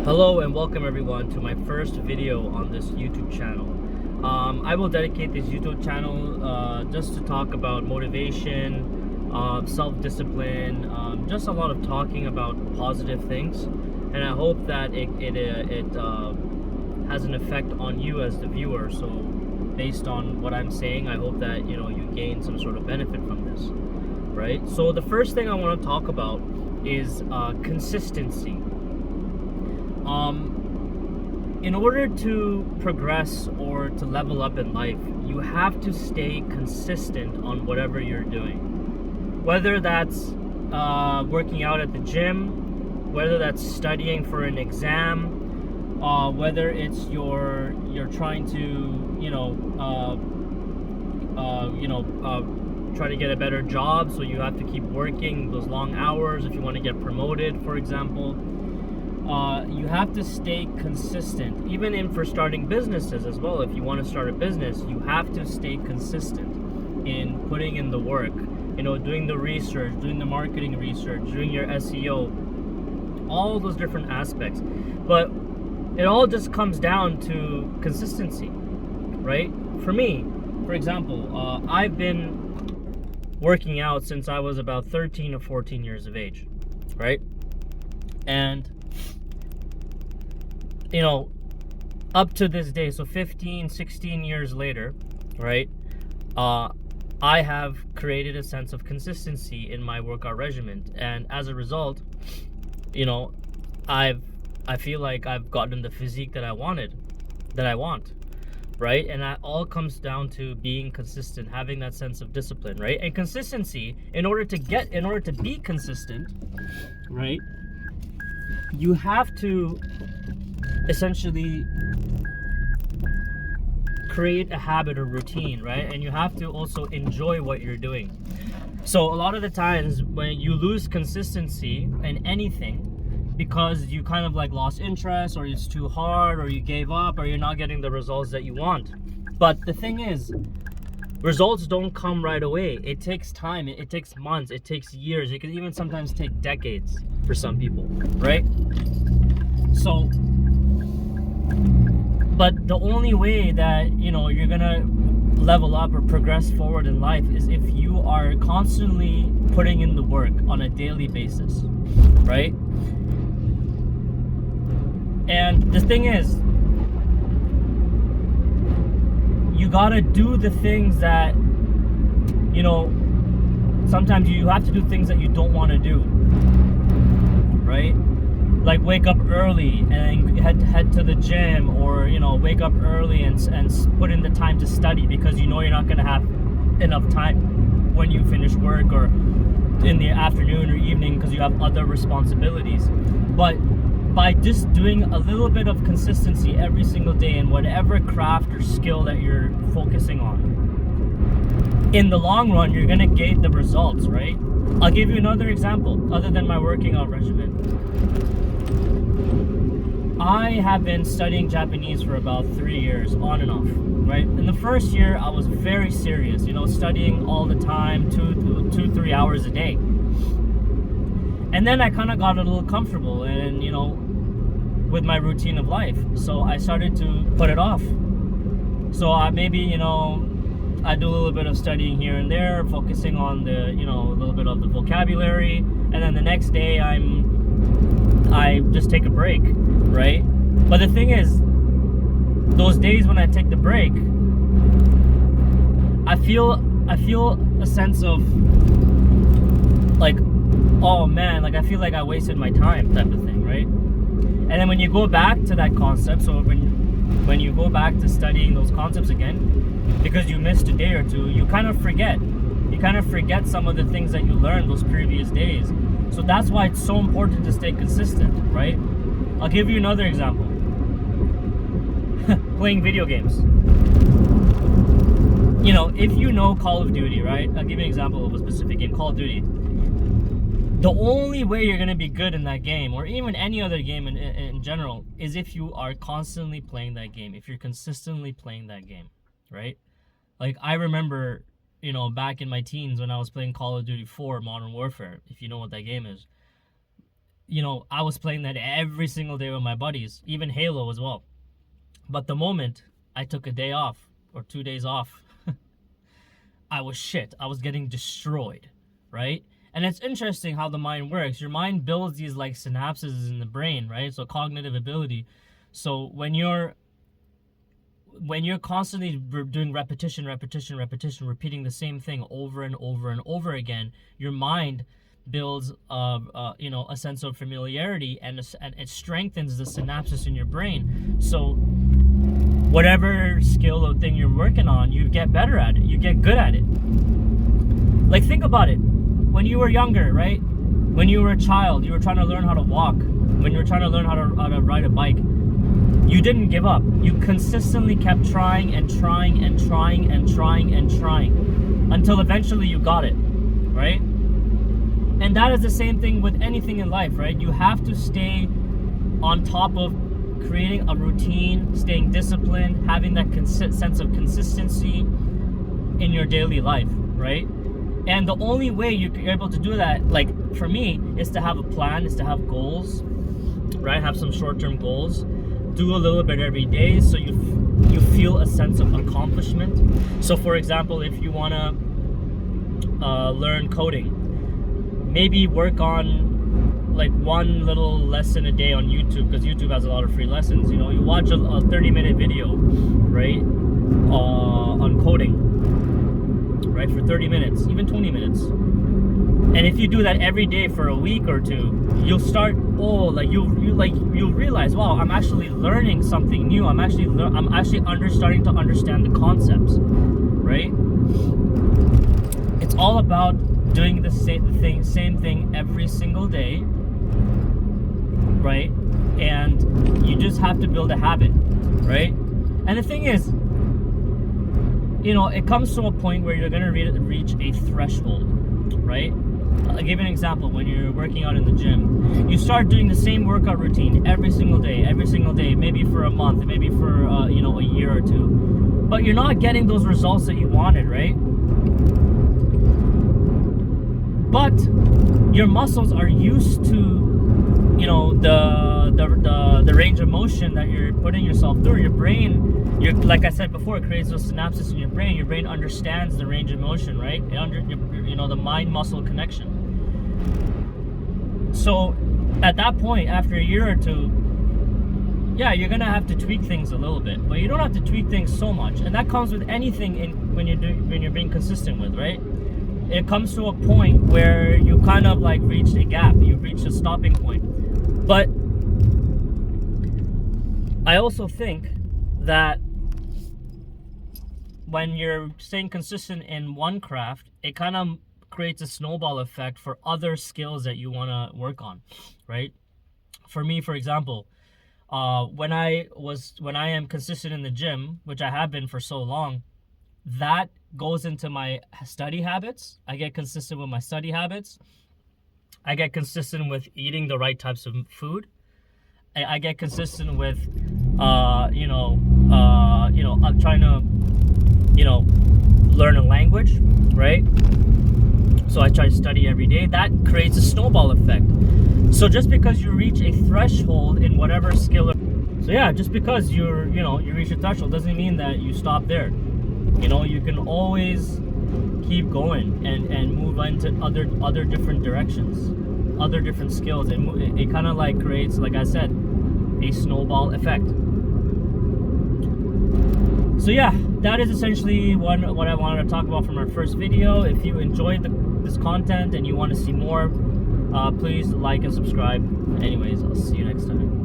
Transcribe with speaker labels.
Speaker 1: Hello and welcome everyone to my first video on this YouTube channel. I will dedicate this YouTube channel just to talk about motivation, self-discipline, just a lot of talking about positive things, and I hope that it has an effect on you as the viewer. So based on what I'm saying, I hope that you gain some sort of benefit from this, right? So the first thing I want to talk about is consistency. In order to progress or to level up in life, you have to stay consistent on whatever you're doing. Whether that's working out at the gym, whether that's studying for an exam, whether it's you're trying to try to get a better job, so you have to keep working those long hours if you want to get promoted, for example. You have to stay consistent, even for starting businesses as well. If you want to start a business, you have to stay consistent in putting in the work, doing the research, doing the marketing research, doing your SEO, all those different aspects. But it all just comes down to consistency, right? For me, for example, I've been working out since I was about 13 or 14 years of age, right? And up to this day, so 15, 16 years later, right, I have created a sense of consistency in my workout regimen, and as a result, I feel like I've gotten the physique that I want, right? And that all comes down to being consistent, having that sense of discipline, right? And consistency, in order to be consistent, right, you have to essentially create a habit or routine, right? And you have to also enjoy what you're doing. So a lot of the times when you lose consistency in anything because you kind of like lost interest, or it's too hard, or you gave up, or you're not getting the results that you want. But the thing is, results don't come right away. It takes time, it takes months, it takes years, it can even sometimes take decades for some people, right? So but the only way that you're gonna level up or progress forward in life is if you are constantly putting in the work on a daily basis, right? And the thing is, you gotta do the things that sometimes you have to do things that you don't want to do, right? Like wake up early and head to the gym, or wake up early and put in the time to study, because you're not going to have enough time when you finish work, or in the afternoon or evening, because you have other responsibilities. But by just doing a little bit of consistency every single day in whatever craft or skill that you're focusing on, in the long run you're going to gain the results, right? I'll give you another example other than my working out regimen. I have been studying Japanese for about 3 years, on and off, right? In the first year, I was very serious, studying all the time, 3 hours a day. And then I kind of got a little comfortable and, with my routine of life. So I started to put it off. So I maybe, I do a little bit of studying here and there, focusing on the, a little bit of the vocabulary. And then the next day I just take a break, right? But the thing is, those days when I take the break, I feel a sense of like, oh man, like I feel like I wasted my time, type of thing, right? And then when you go back to that concept, so when you go back to studying those concepts again, because you missed a day or two, you kind of forget some of the things that you learned those previous days. So that's why it's so important to stay consistent, right? I'll give you another example. Playing video games. If you know Call of Duty, right? I'll give you an example of a specific game, Call of Duty. The only way you're going to be good in that game, or even any other game in general, is if you are constantly playing that game, if you're consistently playing that game, right? Like, I remember, back in my teens when I was playing Call of Duty 4 Modern Warfare, if you know what that game is. I was playing that every single day with my buddies, even Halo as well. But the moment I took a day off or 2 days off, I was shit. I was getting destroyed, right? And it's interesting how the mind works. Your mind builds these like synapses in the brain, right? So cognitive ability. So when you're constantly doing repetition, repeating the same thing over and over and over again, your mind builds a sense of familiarity, and it strengthens the synapses in your brain. So whatever skill or thing you're working on, you get better at it. You get good at it. Like, think about it. When you were younger, right? When you were a child, you were trying to learn how to walk. When you were trying to learn how to ride a bike, you didn't give up. You consistently kept trying and trying and trying and trying and trying until eventually you got it, right? And that is the same thing with anything in life, right? You have to stay on top of creating a routine, staying disciplined, having that sense of consistency in your daily life, right? And the only way you're able to do that, like for me, is to have a plan, is to have goals, right? Have some short-term goals. Do a little bit every day so you feel a sense of accomplishment. So for example, if you want to learn coding, maybe work on like one little lesson a day on YouTube, because YouTube has a lot of free lessons. You watch a 30-minute video, right, on coding, right, for 30 minutes, even 20 minutes. And if you do that every day for a week or two, you'll start, you'll realize, wow, I'm actually learning something new. I'm actually starting to understand the concepts, right? It's all about doing the same thing every single day, right? And you just have to build a habit, right? And the thing is, it comes to a point where you're gonna reach a threshold, right? I'll give you an example. When you're working out in the gym, you start doing the same workout routine every single day, maybe for a month, maybe for a year or two, but you're not getting those results that you wanted, right? But your muscles are used to the range of motion that you're putting yourself through. Your brain, like I said before, it creates those synapses in your brain. Your brain understands the range of motion, right? The mind-muscle connection. So at that point, after a year or two, yeah, you're gonna have to tweak things a little bit, but you don't have to tweak things so much. And that comes with anything when you're being consistent with, right? It comes to a point where you kind of like reached a gap. You've reached a stopping point. But I also think that when you're staying consistent in one craft, it kind of creates a snowball effect for other skills that you want to work on, right? For me, for example, when I am consistent in the gym, which I have been for so long, that goes into my study habits. I get consistent with my study habits. I get consistent with eating the right types of food. I get consistent with, I'm trying to, learn a language, right? So I try to study every day. That creates a snowball effect. So just because you reach a threshold in whatever skill, just because you reach a threshold doesn't mean that you stop there. You can always keep going and move into other different directions, other different skills, and it kind of like creates, like I said, a snowball effect. So yeah, that is essentially what I wanted to talk about from our first video. If you enjoyed this content and you want to see more, please like and subscribe. Anyways, I'll see you next time.